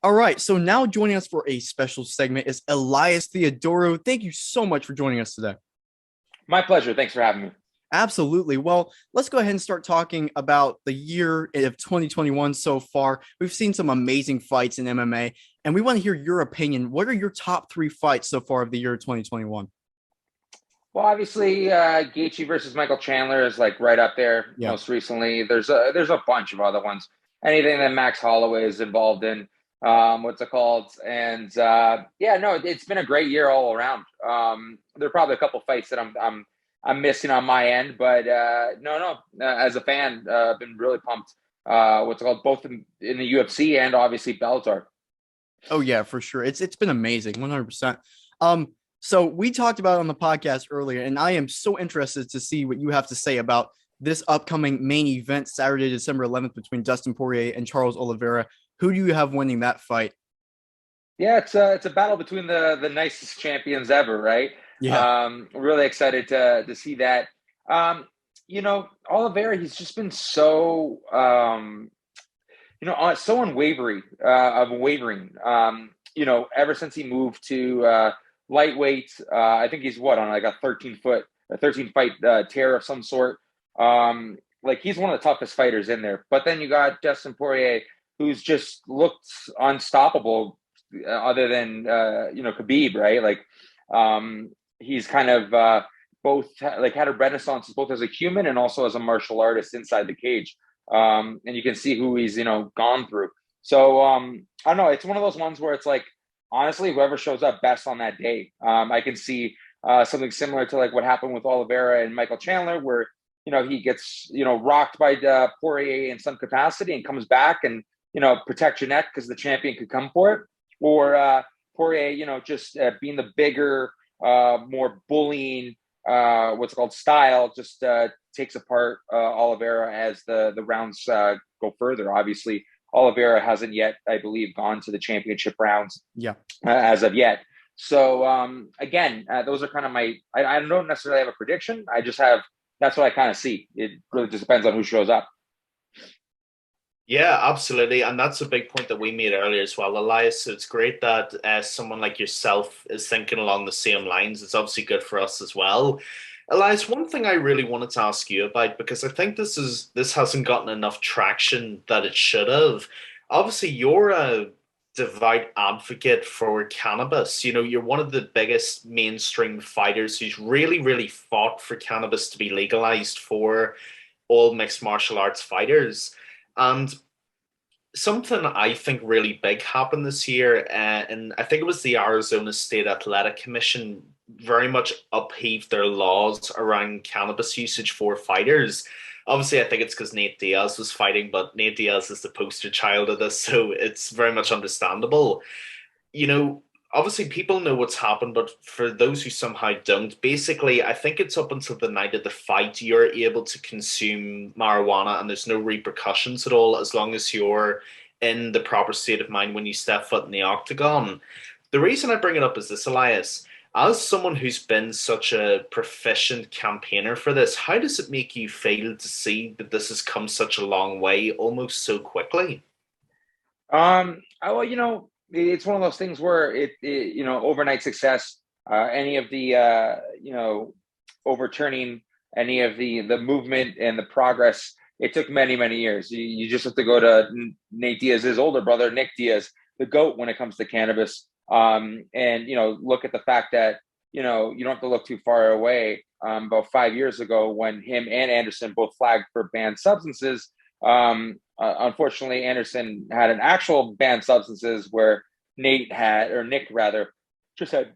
All right, so now joining us for a special segment is Elias Theodorou. Thank you so much for joining us today. My pleasure. Thanks for having me. Absolutely. Well, let's go ahead and start talking about the year of 2021 so far. We've seen some amazing fights in MMA, and we want to hear your opinion. What are your top three fights so far of the year 2021? Well, obviously, Gaethje versus Michael Chandler is like right up there. Yeah. Most recently, there's a bunch of other ones. Anything that Max Holloway is involved in, what's it called? And yeah, no, it's been a great year all around. There are probably a couple fights that I'm missing on my end, but no. As a fan, I've been really pumped. What's it called? Both in the UFC and obviously Bellator. Oh yeah, for sure. It's been amazing, 100%. So we talked about it on the podcast earlier, and I am so interested to see what you have to say about this upcoming main event Saturday, December 11th between Dustin Poirier and Charles Oliveira. Who do you have winning that fight? Yeah, it's a battle between the nicest champions ever, right? Yeah. Really excited to see that. Oliveira, he's just been so so unwavering. Ever since he moved to lightweight, I think he's on like a 13 fight tear of some sort. Like he's one of the toughest fighters in there. But then you got Dustin Poirier, who's just looked unstoppable, other than Khabib, right? Like he's kind of both like had a renaissance both as a human and also as a martial artist inside the cage. And you can see who he's gone through. So I don't know. It's one of those ones where it's like, honestly, whoever shows up best on that day. I can see something similar to like what happened with Oliveira and Michael Chandler, where he gets rocked by Poirier in some capacity and comes back and protect your neck because the champion could come for it, or Poirier just being the bigger, more bullying style, just takes apart Oliveira as the rounds go further. Obviously, Oliveira hasn't yet, I believe, gone to the championship rounds. Yeah. As of yet. So again, those are kind of I don't necessarily have a prediction. That's what I kind of see. It really just depends on who shows up. Yeah, absolutely. And that's a big point that we made earlier as well, Elias. So it's great that someone like yourself is thinking along the same lines. It's obviously good for us as well. Elias, one thing I really wanted to ask you about, because I think this hasn't gotten enough traction that it should have. Obviously, you're a devout advocate for cannabis. You're one of the biggest mainstream fighters who's really, really fought for cannabis to be legalized for all mixed martial arts fighters. And something I think really big happened this year, and I think it was the Arizona State Athletic Commission very much upheaved their laws around cannabis usage for fighters. Obviously, I think it's because Nate Diaz was fighting, but Nate Diaz is the poster child of this, so it's very much understandable. Obviously people know what's happened, but for those who somehow don't, basically, I think it's up until the night of the fight, you're able to consume marijuana and there's no repercussions at all as long as you're in the proper state of mind when you step foot in the octagon. The reason I bring it up is this, Elias. As someone who's been such a proficient campaigner for this, how does it make you feel to see that this has come such a long way almost so quickly? Well, it's one of those things where overnight success, any of the overturning any of the movement and the progress, it took many, many years. You just have to go to Nate Diaz's older brother, Nick Diaz, the GOAT when it comes to cannabis. And look at the fact that you don't have to look too far away. About 5 years ago, when him and Anderson both flagged for banned substances, unfortunately, Anderson had an actual banned substances where Nick rather, just had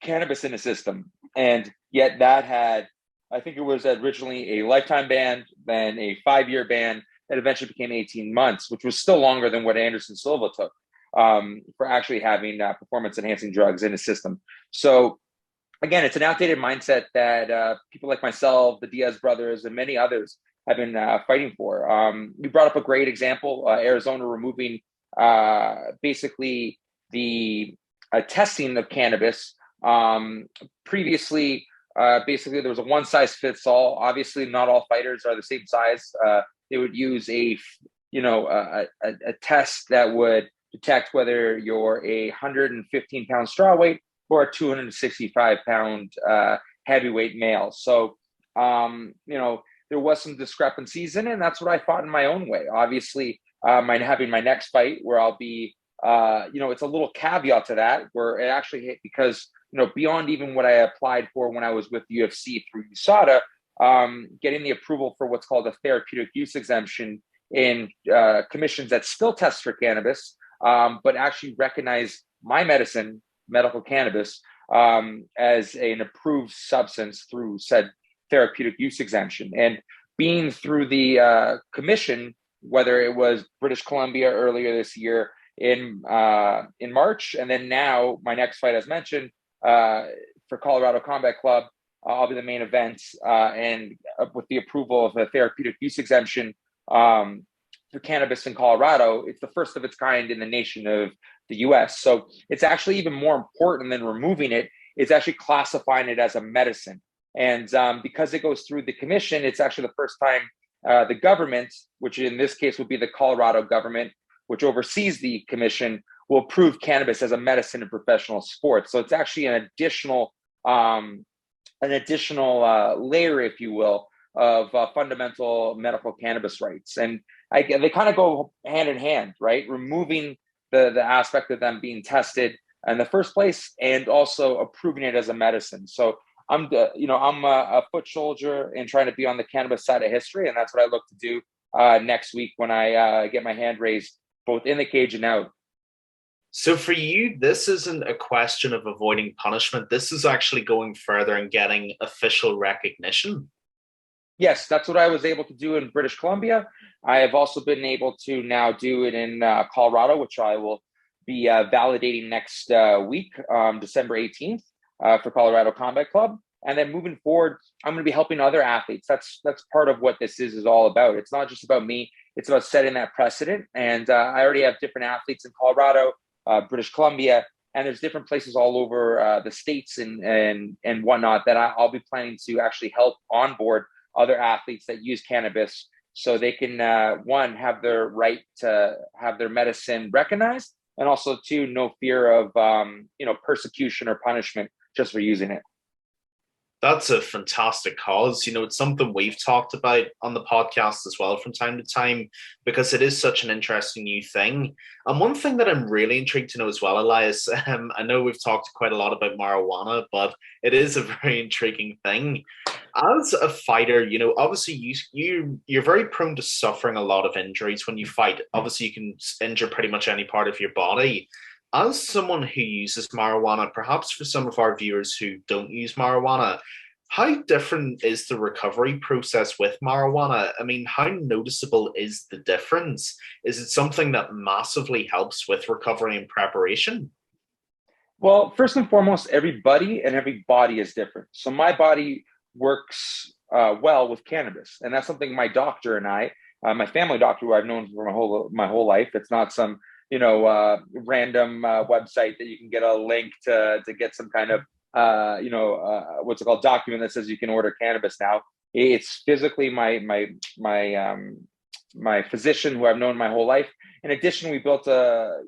cannabis in the system, and yet that had, I think it was originally a lifetime ban, then a 5-year ban, that eventually became 18 months, which was still longer than what Anderson Silva took for actually having performance-enhancing drugs in his system. So again, it's an outdated mindset that people like myself, the Diaz brothers, and many others have been fighting for. You brought up a great example, Arizona removing basically the testing of cannabis. Previously, basically there was a one size fits all. Obviously, not all fighters are the same size. They would use a test that would detect whether you're a 115-pound strawweight or a 265-pound heavyweight male. So, there was some discrepancies in it, and that's what I fought in my own way. Obviously, having my next fight where I'll be, it's a little caveat to that where it actually hit because, beyond even what I applied for when I was with UFC through USADA, getting the approval for what's called a therapeutic use exemption in commissions that still test for cannabis, but actually recognize my medicine, medical cannabis, as an approved substance through said therapeutic use exemption. And being through the commission, whether it was British Columbia earlier this year in March, and then now my next fight, as mentioned, for Colorado Combat Club, I'll be the main event, and with the approval of a therapeutic use exemption for cannabis in Colorado, it's the first of its kind in the nation of the US. So it's actually even more important than removing it. It's actually classifying it as a medicine. And because it goes through the commission, it's actually the first time the government, which in this case would be the Colorado government, which oversees the commission, will approve cannabis as a medicine in professional sports. So it's actually an additional layer, if you will, of fundamental medical cannabis rights. And they kind of go hand in hand, right? Removing the aspect of them being tested in the first place and also approving it as a medicine. So I'm a foot soldier in trying to be on the cannabis side of history. And that's what I look to do next week when I get my hand raised, both in the cage and out. So for you, this isn't a question of avoiding punishment. This is actually going further and getting official recognition. Yes, that's what I was able to do in British Columbia. I have also been able to now do it in Colorado, which I will be validating next week, December 18th, for Colorado Combat Club. And then moving forward, I'm going to be helping other athletes. That's part of what this is all about. It's not just about me. It's about setting that precedent. And I already have different athletes in Colorado, British Columbia, and there's different places all over the states and whatnot that I'll be planning to actually help onboard other athletes that use cannabis so they can, one, have their right to have their medicine recognized, and also, two, no fear of, persecution or punishment just for using it. That's a fantastic cause. It's something we've talked about on the podcast as well from time to time, because it is such an interesting new thing. And one thing that I'm really intrigued to know as well, Elias, I know we've talked quite a lot about marijuana, but it is a very intriguing thing. As a fighter, obviously you're very prone to suffering a lot of injuries when you fight. Obviously, you can injure pretty much any part of your body. As someone who uses marijuana, perhaps for some of our viewers who don't use marijuana, how different is the recovery process with marijuana? I mean, how noticeable is the difference? Is it something that massively helps with recovery and preparation? Well, first and foremost, everybody and every body is different. So my body works well with cannabis, and that's something my doctor and I, my family doctor, who I've known for my whole life. It's not some random website that you can get a link to get some kind of what's it called, document that says you can order cannabis now. It's physically my physician who I've known my whole life. In addition, we built other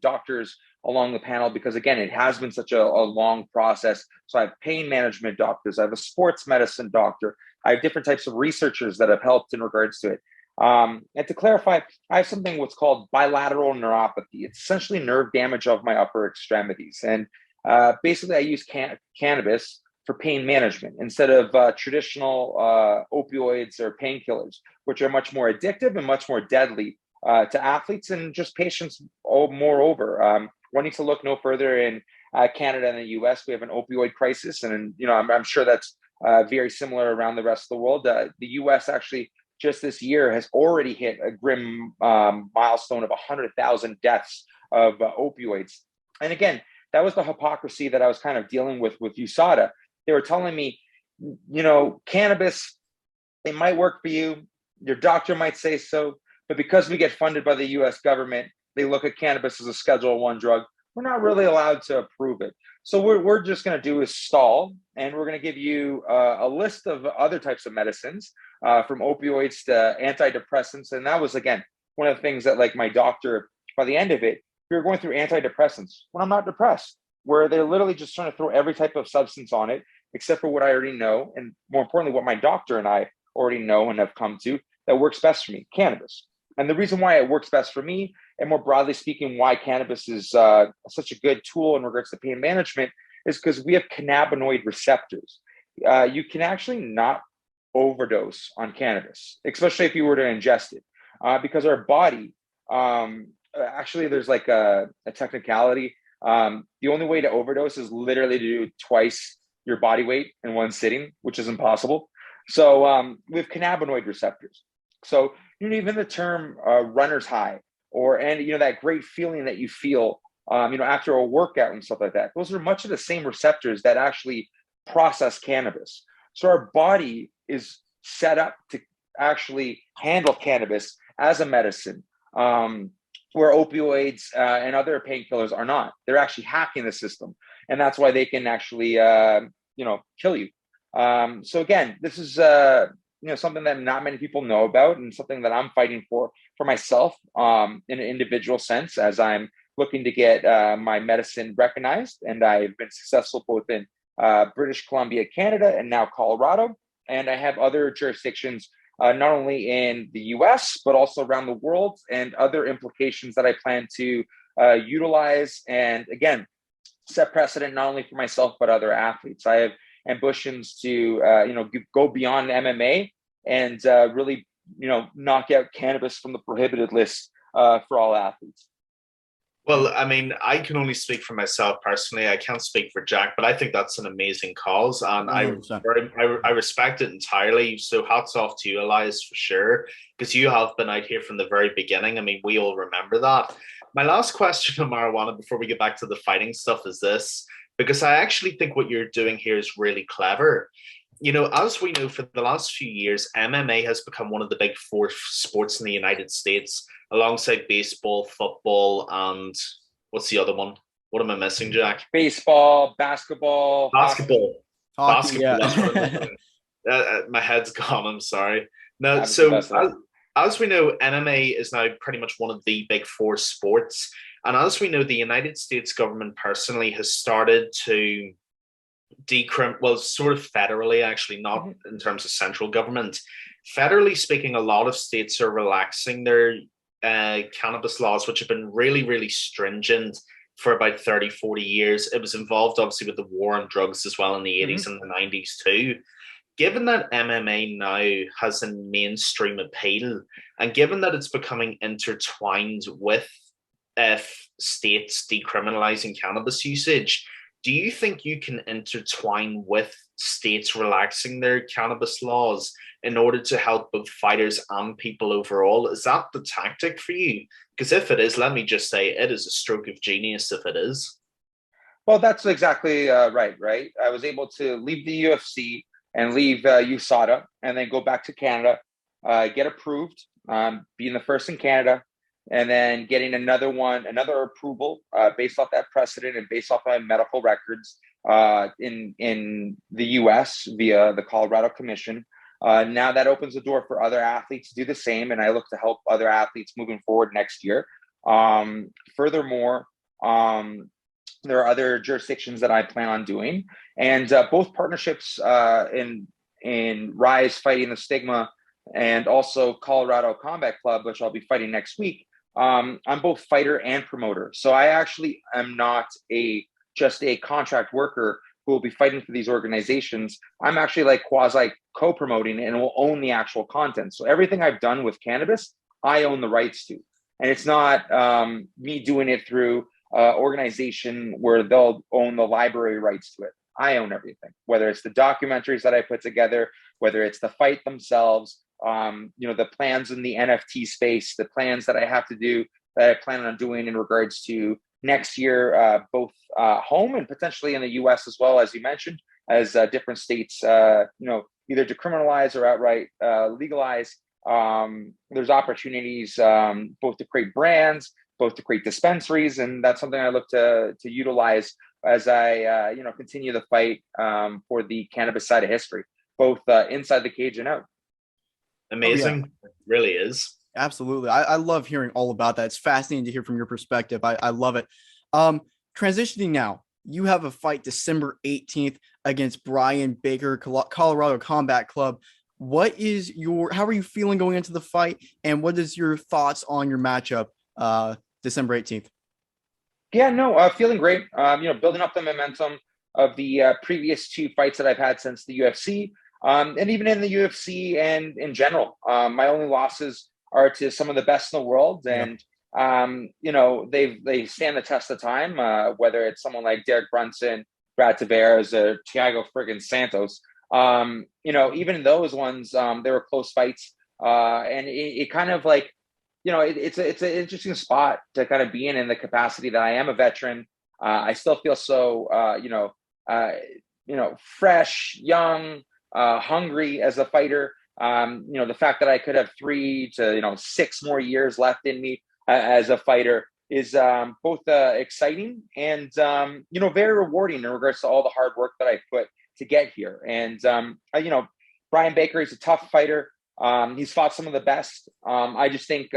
doctors along the panel, because again, it has been such a long process. So I have pain management doctors, I have a sports medicine doctor, I have different types of researchers that have helped in regards to it. And to clarify, I have something what's called bilateral neuropathy. It's essentially nerve damage of my upper extremities. And basically I use cannabis for pain management instead of traditional opioids or painkillers, which are much more addictive and much more deadly to athletes and just patients. Moreover, one needs to look no further in Canada and the US. We have an opioid crisis, and I'm sure that's very similar around the rest of the world. The US actually just this year has already hit a grim milestone of 100,000 deaths of opioids. And again, that was the hypocrisy that I was kind of dealing with USADA. They were telling me, cannabis, it might work for you. Your doctor might say so, but because we get funded by the US government, they look at cannabis as a Schedule I drug. We're not really allowed to approve it. So we're just going to do is stall, and we're going to give you a list of other types of medicines, from opioids to antidepressants. And that was, again, one of the things that like my doctor, by the end of it, we were going through antidepressants when I'm not depressed, where they're literally just trying to throw every type of substance on it, except for what I already know. And more importantly, what my doctor and I already know and have come to that works best for me, cannabis. And the reason why it works best for me, and more broadly speaking, why cannabis is such a good tool in regards to pain management, is because we have cannabinoid receptors. You can actually not overdose on cannabis, especially if you were to ingest it, because our body, actually, there's like a technicality. The only way to overdose is literally to do twice your body weight in one sitting, which is impossible. So we have cannabinoid receptors. So even the term runner's high, and that great feeling that you feel after a workout and stuff like that, those are much of the same receptors that actually process cannabis. So our body is set up to actually handle cannabis as a medicine, where opioids and other painkillers are not. They're actually hacking the system, and that's why they can actually kill you. So again, this is something that not many people know about, and something that I'm fighting for myself in an individual sense, as I'm looking to get my medicine recognized. And I've been successful both in British Columbia, Canada, and now Colorado. And I have other jurisdictions, not only in the US, but also around the world, and other implications that I plan to utilize. And again, set precedent not only for myself, but other athletes. I have ambitions to go beyond MMA and really knock out cannabis from the prohibited list for all athletes. Well, I mean, I can only speak for myself personally. I can't speak for Jack, but I think that's an amazing cause, and I respect it entirely. So hats off to you, Elias, for sure, because you have been out here from the very beginning. I mean, we all remember that. My last question on marijuana before we get back to the fighting stuff is this, because I actually think what you're doing here is really clever. As we know, for the last few years, MMA has become one of the big four sports in the United States, alongside baseball, football, and what's the other one? What am I missing, Jack? Baseball, basketball, hockey. Yeah. That's what I'm missing. My head's gone. I'm sorry. No, so as we know, MMA is now pretty much one of the big four sports. And as we know, the United States government personally has started to sort of federally, actually, not in terms of central government. Federally speaking, a lot of states are relaxing their cannabis laws, which have been really, really stringent for about 30, 40 years. It was involved, obviously, with the war on drugs as well in the 80s and the 90s too. Given that MMA now has a mainstream appeal, and given that it's becoming intertwined with states decriminalizing cannabis usage, do you think you can intertwine with states relaxing their cannabis laws in order to help both fighters and people overall? Is that the tactic for you? Because if it is, let me just say, it is a stroke of genius if it is. Well, that's exactly right. I was able to leave the UFC and leave USADA, and then go back to Canada, get approved, being the first in Canada, and then getting another approval based off that precedent and based off my medical records in the US via the Colorado Commission. Now that opens the door for other athletes to do the same, and I look to help other athletes moving forward next year. Furthermore, there are other jurisdictions that I plan on doing, and both partnerships in Rise Fighting the Stigma and also Colorado Combat Club, which I'll be fighting next week. I'm both fighter and promoter. So I actually am not just a contract worker who will be fighting for these organizations. I'm actually like quasi co-promoting and will own the actual content. So everything I've done with cannabis, I own the rights to. And it's not me doing it through organization where they'll own the library rights to it. I own everything, whether it's the documentaries that I put together, whether it's the fight themselves, the plans in the NFT space, the plans that I have to do, that I plan on doing in regards to next year, both home and potentially in the US as well, as you mentioned, as different states, either decriminalize or outright legalize. There's opportunities both to create brands, both to create dispensaries, and that's something I look to utilize as I continue the fight for the cannabis side of history, both inside the cage and out. Amazing. It really is. Absolutely. I love hearing all about that. It's fascinating to hear from your perspective. I love it. Transitioning now, you have a fight December 18th against Brian Baker, Colorado Combat Club. How are you feeling going into the fight? And what is your thoughts on your matchup, December 18th? Yeah, no, feeling great. Building up the momentum of the previous two fights that I've had since the UFC, and even in the UFC and in general. My only losses are to some of the best in the world, and they stand the test of time. Whether it's someone like Derek Brunson, Brad Tavares, or Thiago friggin' Santos. Even those ones, they were close fights, and it kind of like it's an interesting spot to kind of be in the capacity that I am a veteran. I still feel so, fresh, young, hungry as a fighter. The fact that I could have 3 to 6 more years left in me as a fighter is both exciting and very rewarding in regards to all the hard work that I put to get here. And Brian Baker is a tough fighter. He's fought some of the best. I just think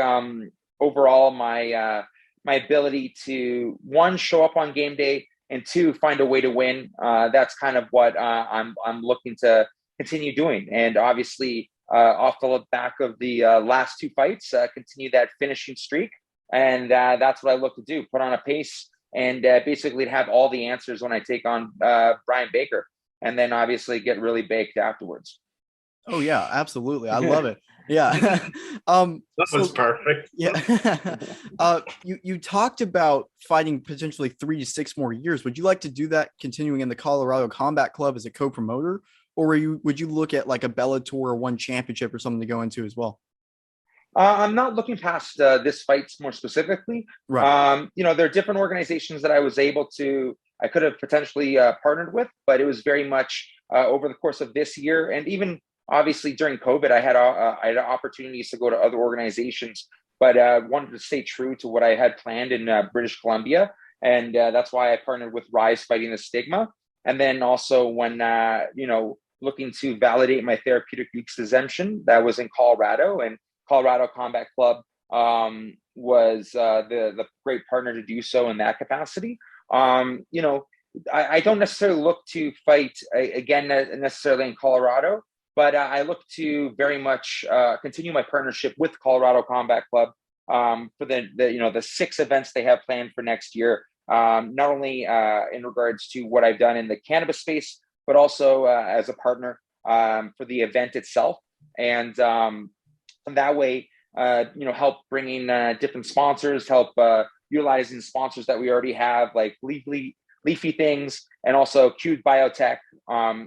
overall my ability to, one, show up on game day, and 2, find a way to win. That's kind of what I'm looking to continue doing. And obviously, off the back of the last 2 fights, continue that finishing streak. And that's what I look to do: put on a pace and basically have all the answers when I take on Brian Baker, and then obviously get really baked afterwards. Oh yeah, absolutely. I love it. Yeah. That was perfect. Yeah. You talked about fighting potentially 3 to 6 more years. Would you like to do that continuing in the Colorado Combat Club as a co-promoter, or would you look at like a Bellator or one championship or something to go into as well? I'm not looking past this fight more specifically. Right. There are different organizations that I could have potentially partnered with, but it was very much over the course of this year, and even obviously during COVID, I had opportunities to go to other organizations, but wanted to stay true to what I had planned in British Columbia. And that's why I partnered with Rise Fighting the Stigma. And then also when, looking to validate my therapeutic use exemption, that was in Colorado, and Colorado Combat Club was the great partner to do so in that capacity. I don't necessarily look to fight again necessarily in Colorado, but I look to very much continue my partnership with Colorado Combat Club for the 6 events they have planned for next year. Not only in regards to what I've done in the cannabis space, but also as a partner for the event itself, and that way, help bringing different sponsors, help utilizing sponsors that we already have, like Leafy Things and also Cube Biotech,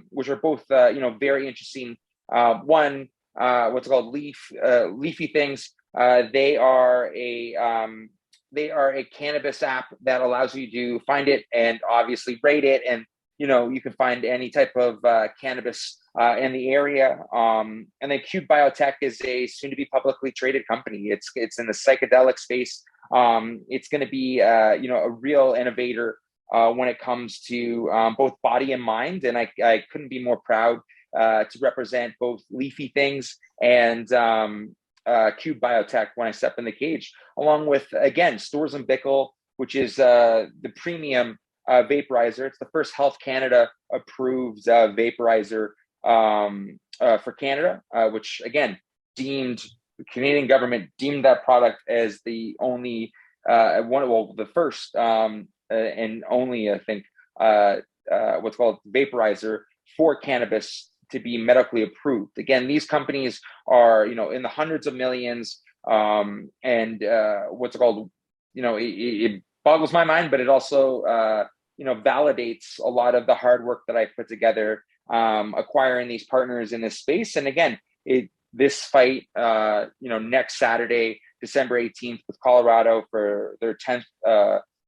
which are both very interesting. One, what's it called, Leafy Things. They are a cannabis app that allows you to find it and obviously rate it, and you can find any type of cannabis in the area. And then Cube Biotech is a soon-to-be publicly traded company. It's in the psychedelic space. It's going to be a real innovator when it comes to both body and mind. And I couldn't be more proud to represent both Leafy Things and Cube Biotech when I step in the cage, along with, again, Storz & Bickel, which is the premium vaporizer. It's the first Health Canada approved vaporizer for Canada, which again, the Canadian government deemed that product as the only the first and only, I think, what's called vaporizer for cannabis to be medically approved. Again, these companies are, in the hundreds of millions, and what's it called, it boggles my mind, but it also, validates a lot of the hard work that I put together, acquiring these partners in this space. And again, this fight, next Saturday, December 18th with Colorado for their 10th,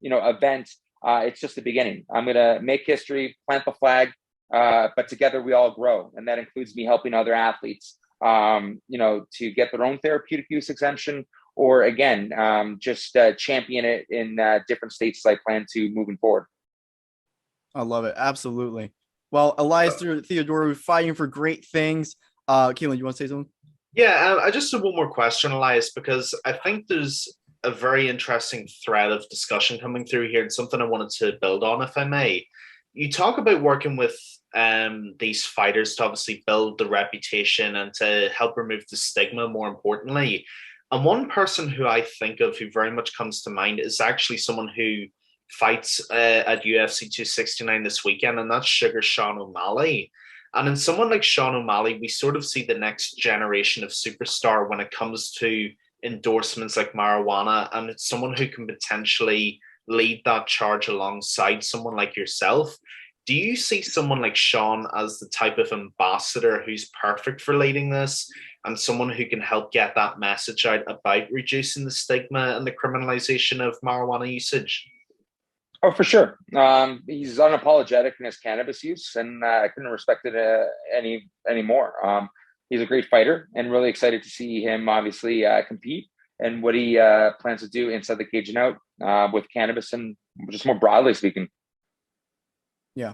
event, it's just the beginning. I'm going to make history, plant the flag, but together we all grow. And that includes me helping other athletes, to get their own therapeutic use exemption, or again, just champion it in different states as I plan to moving forward. I love it. Absolutely. Well, Elias Theodorou, fighting for great things. Keelin, you want to say something? Yeah, I just have one more question, Elias, because I think there's a very interesting thread of discussion coming through here and something I wanted to build on, if I may. You talk about working with these fighters to obviously build the reputation and to help remove the stigma, more importantly. And one person who I think of who very much comes to mind is actually someone who fights at UFC 269 this weekend, and that's Sugar Sean O'Malley. And in someone like Sean O'Malley, we sort of see the next generation of superstar when it comes to endorsements like marijuana, and it's someone who can potentially lead that charge alongside someone like yourself. Do you see someone like Sean as the type of ambassador who's perfect for leading this and someone who can help get that message out about reducing the stigma and the criminalization of marijuana usage? Oh, for sure. He's unapologetic in his cannabis use, and I couldn't respect it any more. He's a great fighter, and really excited to see him obviously compete and what he plans to do inside the cage and out with cannabis and just more broadly speaking. Yeah,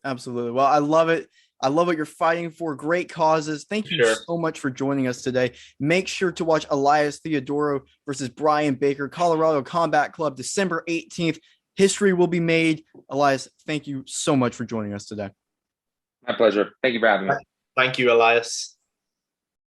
absolutely. Well, I love it. I love what you're fighting for. Great causes. Thank you so much for joining us today. Make sure to watch Elias Theodorou versus Brian Baker, Colorado Combat Club, December 18th. History will be made. Elias, thank you so much for joining us today. My pleasure. Thank you for having me. Thank you, Elias.